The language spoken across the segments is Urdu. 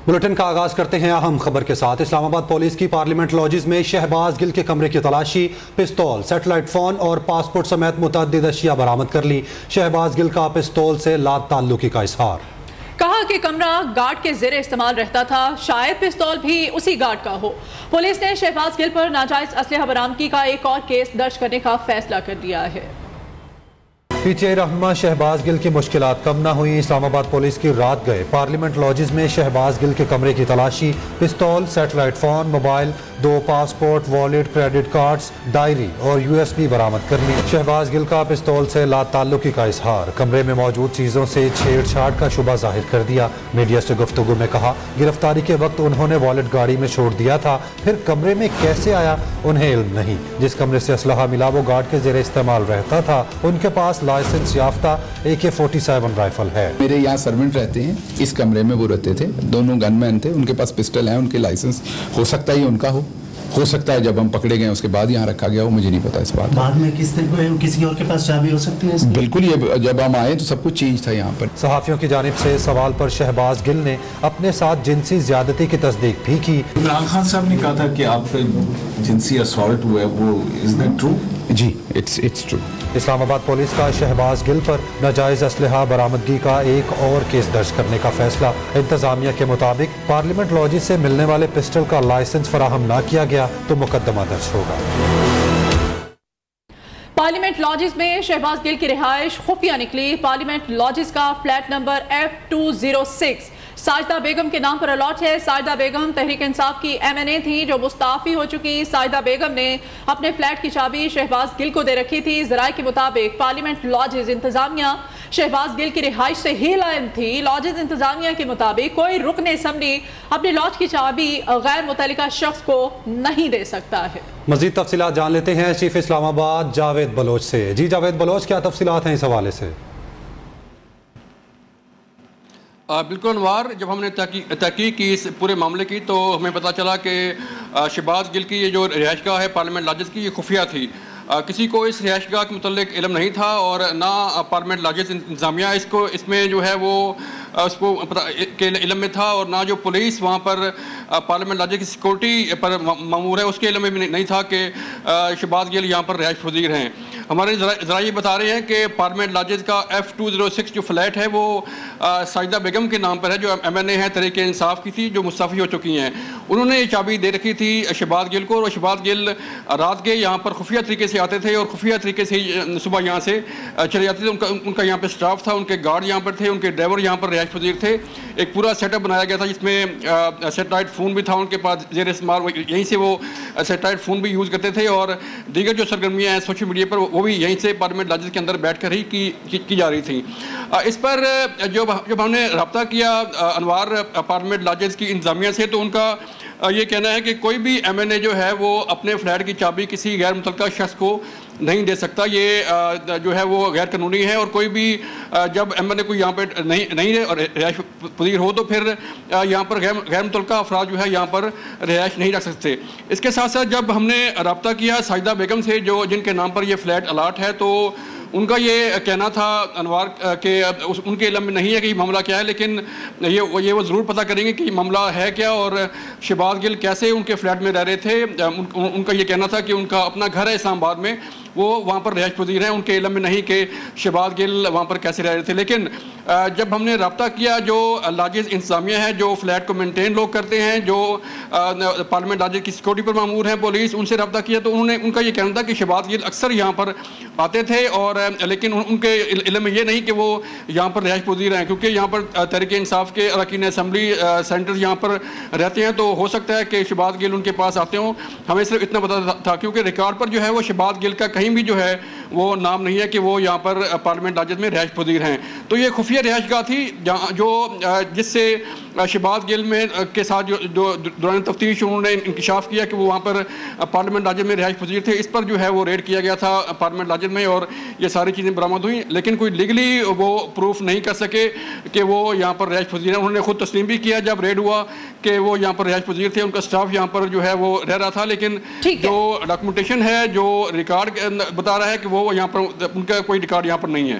بلٹن کا آغاز کرتے ہیں اہم خبر کے ساتھ۔ اسلام آباد پولیس کی پارلیمنٹ لاجز میں شہباز گل کے کمرے کی تلاشی، پستول، سیٹلائٹ فون اور پاسپورٹ سمیت متعدد اشیاء برآمد کر لی۔ شہباز گل کا پستول سے لا تعلقی کا اظہار۔ کہا کہ کمرہ گارڈ کے زیر استعمال رہتا تھا، شاید پستول بھی اسی گارڈ کا ہو۔ پولیس نے شہباز گل پر ناجائز اسلحہ برآمدگی کا ایک اور کیس درج کرنے کا فیصلہ کر لیا ہے۔ پی ٹی آئی رہنما شہباز گل کی مشکلات کم نہ ہوئیں۔ اسلام آباد پولیس کی رات گئے پارلیمنٹ لاجز میں شہباز گل کے کمرے کی تلاشی، پستول، satellite phone, mobile, 2 passport, wallet, credit cards, diary اور USB برآمد کر لی۔ شہباز گل کا پستول سے لا تعلقی کا اظہار، کمرے میں موجود چیزوں سے چھیڑ چھاڑ کا شبہ ظاہر کر دیا۔ میڈیا سے گفتگو میں کہا گرفتاری کے وقت انہوں نے والیٹ گاڑی میں چھوڑ دیا تھا، پھر کمرے میں کیسے آیا انہیں علم نہیں۔ جس کمرے سے اسلحہ ملا وہ گارڈ کے زیر استعمال رہتا تھا، ان کے پاس لائسنس یافتہ AK-47 رائفل ہے۔ میرے یہاں سرونٹ رہتے ہیں، اس کمرے میں وہ رہتے تھے، دونوں گن مین تھے، ان کے پاس پسٹل ہیں، ان کے لائسنس ہو سکتا ہے ان کا ہو سکتا ہے جب ہم پکڑے گئے اس کے بعد یہاں رکھا گیا ہو، مجھے نہیں پتا اس بات۔ بعد میں کسی اور کے پاس چابی ہو سکتی ہے؟ بالکل، یہ جب ہم آئے تو سب کچھ چینج تھا یہاں پر۔ صحافیوں کی جانب سے سوال پر شہباز گل نے اپنے ساتھ جنسی زیادتی کی تصدیق بھی کی۔ عمران خان صاحب نے کہا تھا کہ آپ پہ جنسی اسالٹ ہوا ہے، وہ از دیٹ ٹرو؟ جی، it's true. Islamabad police کا شہباز گل پر ناجائز اسلحہ برآمدگی کا ایک اور کیس درج کرنے کا فیصلہ۔ انتظامیہ کے مطابق پارلیمنٹ لاجز سے ملنے والے پسٹل کا لائسنس فراہم نہ کیا گیا تو مقدمہ درج ہوگا۔ پارلیمنٹ لاجز میں شہباز گل کی رہائش خفیہ نکلی۔ پارلیمنٹ لاجز کا فلیٹ نمبر F206 ساجدہ بیگم کے نام پر الاٹ ہے۔ ساجدہ بیگم تحریک انصاف کی MNA تھی جو مستعفی ہو چکی۔ ساجدہ بیگم نے اپنے فلیٹ کی چابی شہباز گل کو دے رکھی تھی۔ ذرائع کے مطابق پارلیمنٹ لاجز انتظامیہ شہباز گل کی رہائش سے ہی لاعلم تھی۔ لاجز انتظامیہ کے مطابق کوئی رکن اسمبلی اپنے لاج کی چابی غیر متعلقہ شخص کو نہیں دے سکتا ہے۔ مزید تفصیلات جان لیتے ہیں چیف اسلام آباد جاوید بلوچ سے۔ جی جاوید بلوچ، کیا تفصیلات ہیں اس حوالے سے؟ بالکل انوار، جب ہم نے تحقیق کی اس پورے معاملے کی تو ہمیں پتہ چلا کہ شہباز گل کی یہ جو رہائش گاہ ہے پارلیمنٹ لاجز کی، یہ خفیہ تھی۔ کسی کو اس رہائش گاہ کے متعلق علم نہیں تھا اور نہ پارلیمنٹ لاجز انتظامیہ اس میں جو ہے وہ اس کو کے علم میں تھا، اور نہ جو پولیس وہاں پر پارلیمنٹ لاجز کی سیکورٹی پر مامور ہے اس کے علم میں بھی نہیں تھا کہ شہباز گل یہاں پر رہائش پذیر ہیں۔ ہمارے ذرائع بتا رہے ہیں کہ پارلیمنٹ لاجز کا F206 جو فلیٹ ہے وہ ساجدہ بیگم کے نام پر ہے، جو MNA ہیں تحریک انصاف کی تھی، جو مستعفی ہو چکی ہیں۔ انہوں نے یہ چابی دے رکھی تھی شہباز گل کو، اور شہباز گل رات کے یہاں پر خفیہ طریقے سے آتے تھے اور خفیہ طریقے سے صبح یہاں سے چلے جاتے تھے۔ ان کا یہاں پہ سٹاف تھا، ان کے گارڈ یہاں پر تھے، ان کے ڈرائیور یہاں پر رہائش پذیر تھے۔ ایک پورا سیٹ اپ بنایا گیا تھا جس میں سیٹلائٹ فون بھی تھا ان کے پاس زیر استعمال، یہیں سے وہ سیٹلائٹ فون بھی یوز کرتے تھے، اور دیگر جو سرگرمیاں ہیں سوشل میڈیا پر وہ بھی یہیں سے پارلیمنٹ لاجز کے اندر بیٹھ کر ہی کی جا رہی تھیں۔ اس پر جب ہم نے رابطہ کیا انوار پارلیمنٹ لاجز کی انتظامیہ سے، تو ان کا یہ کہنا ہے کہ کوئی بھی MNA جو ہے وہ اپنے فلیٹ کی چابی کسی غیر متعلقہ شخص کو نہیں دے سکتا۔ یہ جو ہے وہ غیر قانونی ہے، اور کوئی بھی جب MNA کو یہاں پہ نہیں رہائش پذیر ہو تو پھر یہاں پر غیر متعلقہ افراد جو ہے یہاں پر رہائش نہیں رکھ سکتے۔ اس کے ساتھ ساتھ جب ہم نے رابطہ کیا ساجدہ بیگم سے جن کے نام پر یہ فلیٹ الاٹ ہے، تو ان کا یہ کہنا تھا انوار کہ ان کے علم میں نہیں ہے کہ یہ معاملہ کیا ہے، لیکن یہ وہ ضرور پتہ کریں گے کہ یہ معاملہ ہے کیا اور شہباز گل کیسے ان کے فلیٹ میں رہ رہے تھے۔ ان کا یہ کہنا تھا کہ ان کا اپنا گھر ہے اسلام آباد میں، وہ وہاں پر رہائش پذیر ہیں، ان کے علم میں نہیں کہ شہباز گل وہاں پر کیسے رہ رہے تھے۔ لیکن جب ہم نے رابطہ کیا جو لاجز انتظامیہ ہے، جو فلیٹ کو مینٹین لوگ کرتے ہیں، جو پارلیمنٹ لاجز کی سیکورٹی پر مامور ہیں پولیس، ان سے رابطہ کیا تو ان کا یہ کہنا تھا کہ شہباز گل اکثر یہاں پر آتے تھے، اور لیکن ان کے علم میں یہ نہیں کہ وہ یہاں پر رہائش پذیر ہیں، کیونکہ یہاں پر تحریک انصاف کے اراکین اسمبلی سینٹر یہاں پر رہتے ہیں، تو ہو سکتا ہے کہ شہباز گل ان کے پاس آتے ہوں۔ ہمیں صرف اتنا پتا تھا کیونکہ ریکارڈ پر جو ہے وہ شہباز گل کا کہیں بھی جو ہے وہ نام نہیں ہے کہ وہ یہاں پر پارلیمنٹ لاجز میں رہائش پذیر ہیں۔ تو یہ خفیہ رہائش گاہ تھی جس سے شہباز گل کے ساتھ جو دوران تفتیش انہوں نے انکشاف کیا کہ وہ وہاں پر پارلیمنٹ لاجز میں رہائش پذیر تھے۔ اس پر جو ہے وہ ریڈ کیا گیا تھا پارلیمنٹ لاجز میں، اور یہ ساری چیزیں برآمد ہوئیں، لیکن کوئی لیگلی وہ پروف نہیں کر سکے کہ وہ یہاں پر رہائش پذیر ہیں۔ انہوں نے خود تسلیم بھی کیا جب ریڈ ہوا کہ وہ یہاں پر رہائش پذیر تھے، ان کا سٹاف یہاں پر جو ہے وہ رہ رہا تھا، لیکن جو ڈاکومنٹیشن ہے، جو ریکارڈ بتا رہا ہے کہ وہ یہاں پر ان کا کوئی ریکارڈ یہاں پر نہیں ہے۔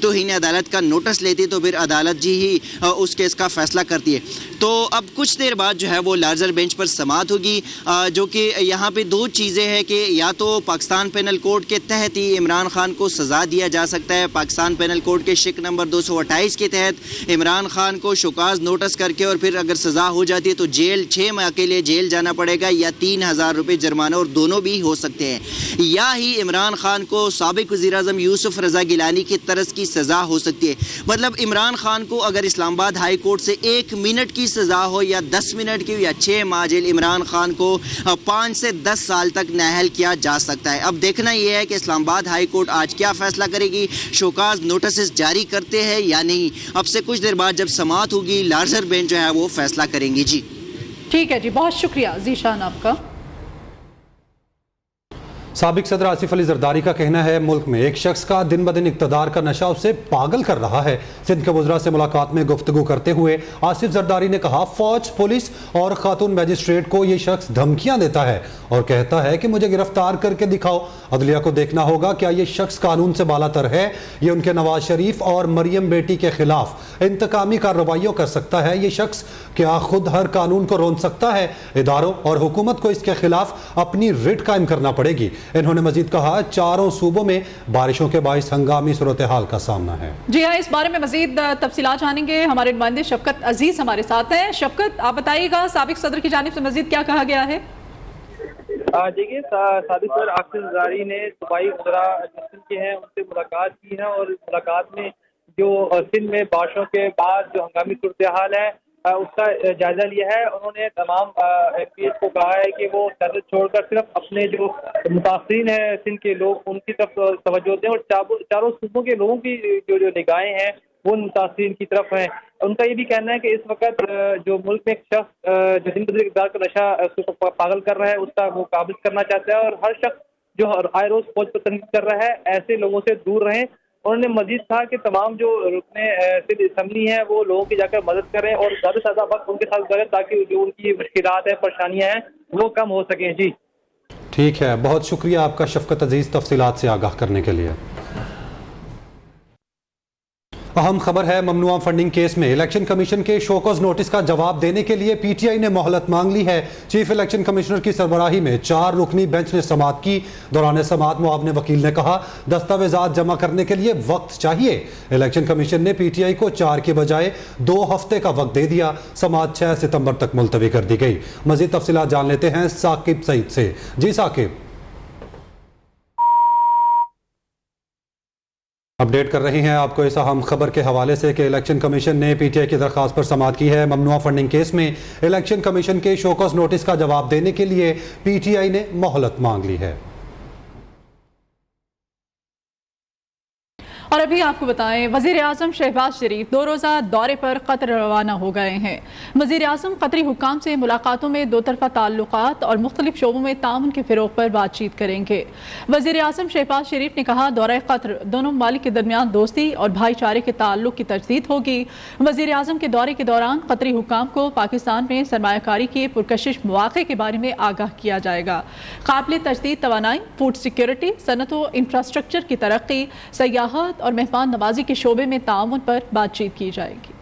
توہین عدالت کا نوٹس لیتی تو پھر عدالت جی ہی اس کیس کا فیصلہ کرتی ہے. تو اب کچھ دیر بعد جو ہے وہ لارجر بینچ پر سماعت ہوگی, جو کہ یہاں پہ دو چیزیں ہیں کہ یا تو پاکستان پینل کوڈ کے تحت ہی عمران خان کو سزا دیا جا سکتا ہے, پاکستان پینل کوڈ کے شق نمبر 228 کے تحت عمران خان کو شوکاز نوٹس کر کے, اور پھر اگر سزا ہو جاتی ہے تو جیل 6 ماہ کے لیے جیل جانا پڑے گا یا 3000 روپے جرمانہ, اور دونوں بھی ہو سکتے ہیں. یا ہی عمران خان کو سابق وزیر اعظم یوسف رضا گیلانی کی طرز کی سزا ہو سکتی ہے. مطلب عمران خان کو اگر اسلام آباد ہائی کورٹ سے 1 منٹ کی سزا ہو یا 10 منٹ کی یا 6 ماہ جیل, عمران خان کو 5 سے 10 سال تک نااہل کیا جا سکتا ہے. اب دیکھنا یہ ہے کہ اسلام آباد ہائی کورٹ آج کیا فیصلہ کرے گی, شوکاز نوٹسز جاری کرتے ہیں یا نہیں. اب سے کچھ دیر بعد جب سماعت ہوگی لارجر بینچ جو ہے وہ فیصلہ کریں گی. جی ٹھیک ہے جی, بہت شکریہ ذیشان آپ کا. سابق صدر آصف علی زرداری کا کہنا ہے ملک میں ایک شخص کا دن بدن اقتدار کا نشہ اسے پاگل کر رہا ہے. سندھ کے وزراء سے ملاقات میں گفتگو کرتے ہوئے آصف زرداری نے کہا فوج, پولیس اور خاتون میجسٹریٹ کو یہ شخص دھمکیاں دیتا ہے اور کہتا ہے کہ مجھے گرفتار کر کے دکھاؤ. عدلیہ کو دیکھنا ہوگا کیا یہ شخص قانون سے بالا تر ہے. یہ ان کے نواز شریف اور مریم بیٹی کے خلاف انتقامی کارروائیوں کر سکتا ہے. یہ شخص کیا خود ہر قانون کو رون سکتا ہے؟ اداروں اور حکومت کو اس کے خلاف اپنی رٹ قائم کرنا پڑے گی. انہوں نے مزید کہا چاروں صوبوں میں بارشوں کے باعث ہنگامی صورتحال کا سامنا ہے. جی ہاں, اس بارے میں مزید تفصیلات جانیں گے. ہمارے نمائندے شفقت عزیز ہمارے ساتھ ہیں. شفقت, آپ بتائیے گا سابق صدر کی جانب سے مزید کیا کہا گیا ہے؟ دیکھیے, سابق صدر آصف زرداری نے صوبائی وزراء جو سندھ کے ہیں ان سے ملاقات کی ہے, اور اس ملاقات میں جو سندھ میں بارشوں کے بعد جو ہنگامی صورتحال ہے اس کا جائزہ لیا ہے. انہوں نے تمام ایم پی ایس کو کہا ہے کہ وہ سرحد چھوڑ کر صرف اپنے جو متاثرین ہیں سندھ کے لوگ ان کی طرف توجہ دیں, اور چاروں صوبوں کے لوگوں کی جو نگاہیں ہیں وہ متاثرین کی طرف ہیں. ان کا یہ بھی کہنا ہے کہ اس وقت جو ملک میں ایک شخص جو دن بدن اقدار کا نشہ اس کو پاگل کر رہا ہے اس کا وہ قابض کرنا چاہتا ہے, اور ہر شخص جو آئے روز فوج پر تنقید کر رہا ہے ایسے لوگوں سے دور رہیں. انہوں نے مزید کہا کہ تمام جو رکن اسمبلی ہیں وہ لوگوں کی جا کر مدد کریں اور زیادہ سے زیادہ وقت ان کے ساتھ گزاریں تاکہ جو ان کی مشکلات ہیں, پریشانیاں ہیں وہ کم ہو سکیں. جی ٹھیک ہے, بہت شکریہ آپ کا شفقت عزیز تفصیلات سے آگاہ کرنے کے لیے. اہم خبر ہے ممنوعہ فنڈنگ کیس میں الیکشن کمیشن کے شوکوز نوٹس کا جواب دینے کے لیے پی ٹی آئی نے مہلت مانگ لی ہے. چیف الیکشن کمشنر کی سربراہی میں 4 رکنی بینچ نے سماعت کی. دوران سماعت معاون وکیل نے کہا دستاویزات جمع کرنے کے لیے وقت چاہیے. الیکشن کمیشن نے پی ٹی آئی کو 4 کے بجائے 2 ہفتے کا وقت دے دیا. سماعت 6 ستمبر تک ملتوی کر دی گئی. مزید تفصیلات جان لیتے ہیں ثاقب سعید سے. جی ثاقب, اپڈیٹ کر رہی ہیں آپ کو اس اہم خبر کے حوالے سے کہ الیکشن کمیشن نے پی ٹی آئی کی درخواست پر سماعت کی ہے. ممنوعہ فنڈنگ کیس میں الیکشن کمیشن کے شوکوز نوٹس کا جواب دینے کے لیے پی ٹی آئی نے مہلت مانگ لی ہے. اور ابھی آپ کو بتائیں وزیر اعظم شہباز شریف 2 روزہ دورے پر قطر روانہ ہو گئے ہیں. وزیر اعظم قطری حکام سے ملاقاتوں میں 2 طرفہ تعلقات اور مختلف شعبوں میں تعاون کے فروغ پر بات چیت کریں گے. وزیر اعظم شہباز شریف نے کہا دورہ قطر دونوں ممالک کے درمیان دوستی اور بھائی چارے کے تعلق کی تجدید ہوگی. وزیر اعظم کے دورے کے دوران قطری حکام کو پاکستان میں سرمایہ کاری کے پرکشش مواقع کے بارے میں آگاہ کیا جائے گا. قابل تجدید توانائی, فوڈ سیکیورٹی, صنعت و انفراسٹرکچر کی ترقی, سیاحت اور مہمان نوازی کے شعبے میں تعاون پر بات چیت کی جائے گی.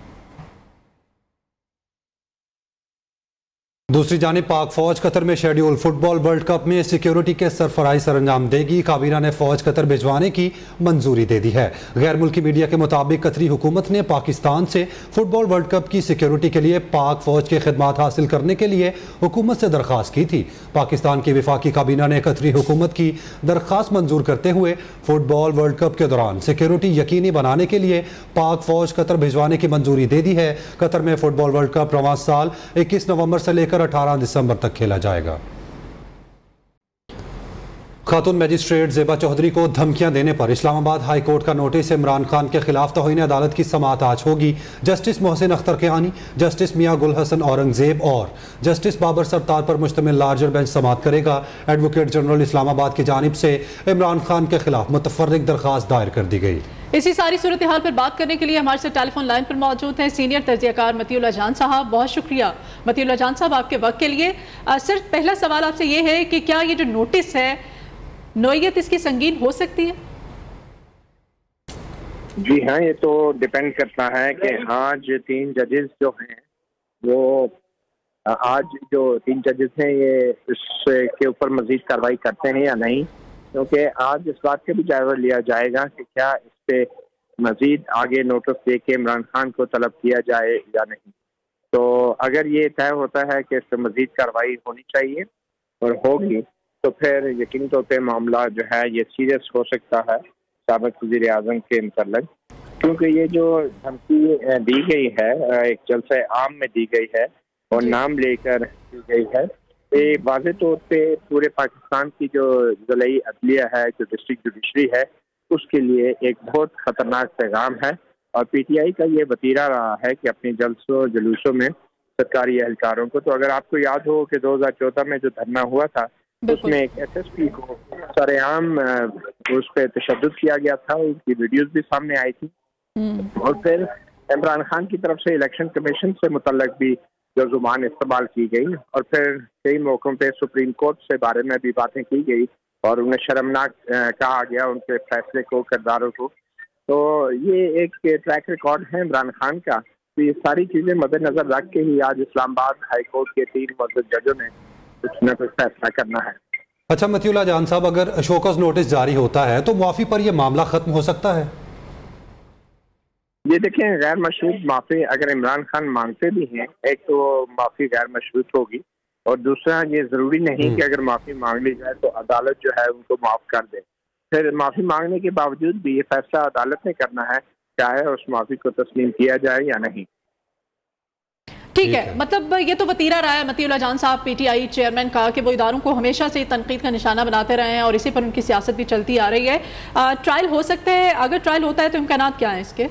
دوسری جانب پاک فوج قطر میں شیڈول فٹ بال ورلڈ کپ میں سیکیورٹی کے سرفراز سر انجام دے گی. کابینہ نے فوج قطر بھجوانے کی منظوری دے دی ہے. غیر ملکی میڈیا کے مطابق قطری حکومت نے پاکستان سے فٹ بال ورلڈ کپ کی سیکیورٹی کے لیے پاک فوج کے خدمات حاصل کرنے کے لیے حکومت سے درخواست کی تھی. پاکستان کی وفاقی کابینہ نے قطری حکومت کی درخواست منظور کرتے ہوئے فٹ بال ورلڈ کپ کے دوران سیکیورٹی یقینی بنانے کے لیے پاک فوج قطر بھجوانے کی منظوری دے دی ہے. قطر میں فٹ بال ورلڈ کپ رواں سال 21 نومبر سے لے کر 18 دسمبر تک کھیلا جائے گا. خاتون میجسٹریٹ زیبا چودھری کو دھمکیاں دینے پر اسلام آباد ہائی کورٹ کا نوٹس. عمران خان کے خلاف توہین عدالت کی سماعت آج ہوگی. جسٹس محسن اختر کیانی, جسٹس میاں گل حسن اورنگزیب اور جسٹس بابر سرتار پر مشتمل لارجر بینچ سماعت کرے گا. ایڈوکیٹ جنرل اسلام آباد کی جانب سے عمران خان کے خلاف متفرق درخواست دائر کر دی گئی. اسی ساری صورتحال پر بات کرنے کے لیے ہمارے سے ٹیلی فون لائن پر موجود ہیں سینئر تجزیہ کار مطیع اللہ جان صاحب. بہت شکریہ مطیع اللہ جان صاحب آپ کے وقت کے لیے. سر پہلا سوال آپ سے یہ ہے کہ کیا یہ جو نوٹس ہے نوعیت اس کی سنگین ہو سکتی ہے؟ جی ہاں، یہ تو ڈپینڈ کرتا ہے کہ آج 3 ججز جو ہیں وہ آج جو 3 ججز ہیں یہ اس کے اوپر مزید کارروائی کرتے ہیں یا نہیں، کیونکہ آج اس بات کا بھی جائزہ لیا جائے گا کہ کیا اس پہ مزید آگے نوٹس دے کے عمران خان کو طلب کیا جائے یا نہیں۔ تو اگر یہ طے ہوتا ہے کہ اس پہ مزید کارروائی ہونی چاہیے اور ہوگی تو پھر یقینی طور پہ معاملہ جو ہے یہ سیریس ہو سکتا ہے سابق وزیر اعظم کے متعلق، کیونکہ یہ جو دھمکی دی گئی ہے ایک جلسہ عام میں دی گئی ہے اور نام لے کر دی گئی ہے، یہ واضح طور پہ پورے پاکستان کی جو ضلعی عدلیہ ہے، جو ڈسٹرکٹ جوڈیشری ہے، اس کے لیے ایک بہت خطرناک پیغام ہے۔ اور پی ٹی آئی کا یہ وتیرہ رہا ہے کہ اپنے جلسوں جلوسوں میں سرکاری اہلکاروں کو، تو اگر آپ کو یاد ہو کہ 2014 میں جو دھرنا ہوا تھا اس میں ایک ایس ایس پی کو سر عام اس پہ تشدد کیا گیا تھا، اس کی ویڈیوز بھی سامنے آئی تھی، اور پھر عمران خان کی طرف سے الیکشن کمیشن سے متعلق بھی جو زبان استعمال کی گئی، اور پھر کئی موقعوں پہ سپریم کورٹ سے بارے میں بھی باتیں کی گئی اور انہیں شرمناک کہا گیا ان کے فیصلے کو، کرداروں کو۔ تو یہ ایک ٹریک ریکارڈ ہے عمران خان کا، تو یہ ساری چیزیں مد نظر رکھ کے ہی آج اسلام آباد ہائی کورٹ کے 3 معزز ججوں نے کچھ نہ کچھ فیصلہ کرنا ہے۔ اچھا متی اللہ جان صاحب، اگر شوکز نوٹس جاری ہوتا ہے تو معافی پر یہ معاملہ ختم ہو سکتا ہے؟ یہ دیکھیں، غیر مشروط معافی اگر عمران خان مانگتے بھی ہیں، ایک تو معافی غیر مشروط ہوگی، اور دوسرا یہ ضروری نہیں کہ اگر معافی مانگ لی جائے تو عدالت جو ہے ان کو معاف کر دے۔ پھر معافی مانگنے کے باوجود بھی یہ فیصلہ عدالت نے کرنا ہے چاہے اس معافی کو تسلیم کیا جائے یا نہیں۔ ٹھیک ہے، مطلب یہ تو وتیرہ رہا ہے متی اللہ جان صاحب پی ٹی آئی چیئرمین کا کہ وہ اداروں کو ہمیشہ سے تنقید کا نشانہ بناتے رہے ہیں اور اسی پر ان کی سیاست بھی چلتی آ رہی ہے۔ ٹرائل ہو سکتا ہے؟ اگر ٹرائل ہوتا ہے تو امکانات کیا ہیں اس کے؟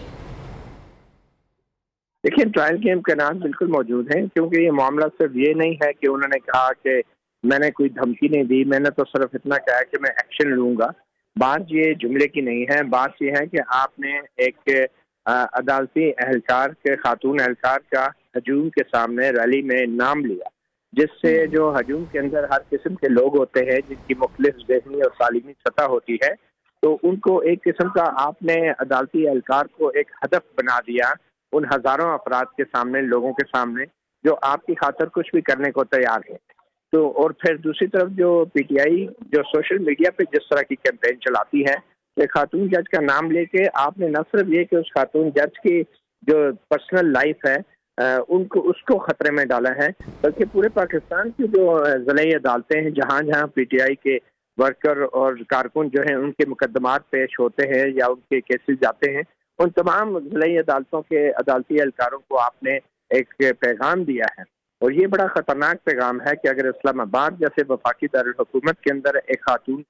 دیکھیں، ٹرائل کے امکانات بالکل موجود ہیں، کیونکہ یہ معاملہ صرف یہ نہیں ہے کہ انہوں نے کہا کہ میں نے کوئی دھمکی نہیں دی، میں نے تو صرف اتنا کہا کہ میں ایکشن لوں گا۔ بات یہ جملے کی نہیں ہے، بات یہ ہے کہ آپ نے ایک عدالتی اہلکار کے خاتون اہلکار کا ہجوم کے سامنے ریلی میں نام لیا، جس سے جو ہجوم کے اندر ہر قسم کے لوگ ہوتے ہیں جن کی مختلف ذہنی اور تعلیمی سطح ہوتی ہے، تو ان کو ایک قسم کا آپ نے عدالتی اہلکار کو ایک ہدف بنا دیا ان ہزاروں افراد کے سامنے، لوگوں کے سامنے جو آپ کی خاطر کچھ بھی کرنے کو تیار ہیں۔ تو اور پھر دوسری طرف جو پی ٹی آئی جو سوشل میڈیا پہ جس طرح کی کیمپین چلاتی ہے کہ خاتون جج کا نام لے کے آپ نے نہ صرف یہ کہ اس خاتون جج کی جو پرسنل لائف ہے اس کو خطرے میں ڈالا ہے، بلکہ پورے پاکستان کی جو ضلعی عدالتیں ہیں جہاں جہاں پی ٹی آئی کے ورکر اور کارکن جو ہیں ان کے مقدمات پیش ہوتے ہیں یا ان کے کیسز جاتے ہیں، ان تمام ضلعی عدالتوں کے عدالتی اہلکاروں کو آپ نے ایک پیغام دیا ہے، اور یہ بڑا خطرناک پیغام ہے کہ اگر اسلام آباد جیسے وفاقی دارالحکومت کے اندر ایک خاتون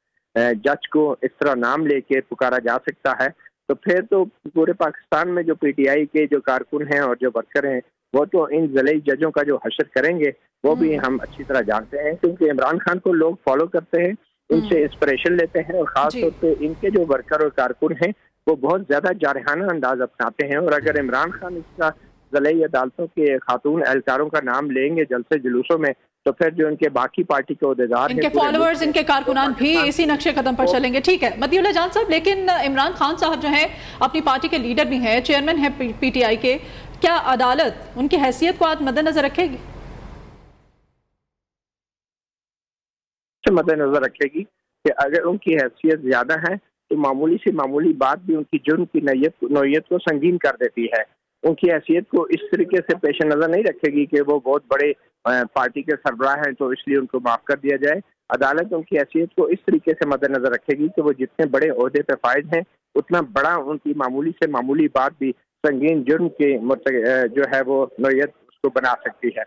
جج کو اس طرح نام لے کے پکارا جا سکتا ہے، تو پھر تو پورے پاکستان میں جو پی ٹی آئی کے جو کارکن ہیں اور جو ورکر ہیں وہ تو ان ضلعی ججوں کا جو حشر کریں گے وہ بھی ہم اچھی طرح جانتے ہیں، کیونکہ عمران خان کو لوگ فالو کرتے ہیں، ان سے انسپریشن لیتے ہیں، اور خاص طور پہ ان کے جو ورکر اور کارکن ہیں وہ بہت زیادہ جارحانہ انداز اپناتے ہیں، اور اگر عمران خان اس کا ضلعی عدالتوں کے خاتون اہلکاروں کا نام لیں گے جلسے جلوسوں میں، تو پھر جو ان کے باقی پارٹی کے عہدیدار ان کے فالوورز، ان کے کارکنان بھی اسی نقشے قدم پر چلیں گے۔ ٹھیک ہے متی اللہ جان صاحب، لیکن عمران خان صاحب جو ہیں اپنی پارٹی کے لیڈر بھی ہیں، چیئرمین ہیں پی ٹی آئی کے، کیا عدالت ان کی حیثیت کو آج مد نظر رکھے گی؟ مد نظر رکھے گی کہ اگر ان کی حیثیت زیادہ ہے تو معمولی سے معمولی بات بھی ان کی جرم کی نوعیت کو سنگین کر دیتی ہے۔ ان کی حیثیت کو اس طریقے سے پیش نظر نہیں رکھے گی کہ وہ بہت بڑے پارٹی کے سربراہ ہیں تو اس لیے ان کو معاف کر دیا جائے۔ عدالت ان کی حیثیت کو اس طریقے سے مد نظر رکھے گی کہ وہ جتنے بڑے عہدے پہ فائز ہیں اتنا بڑا ان کی معمولی سے معمولی بات بھی سنگین جرم کے جو ہے وہ نوعیت اس کو بنا سکتی ہے۔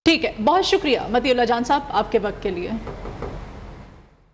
ٹھیک ہے، بہت شکریہ متی اللہ جان صاحب آپ کے وقت کے لیے۔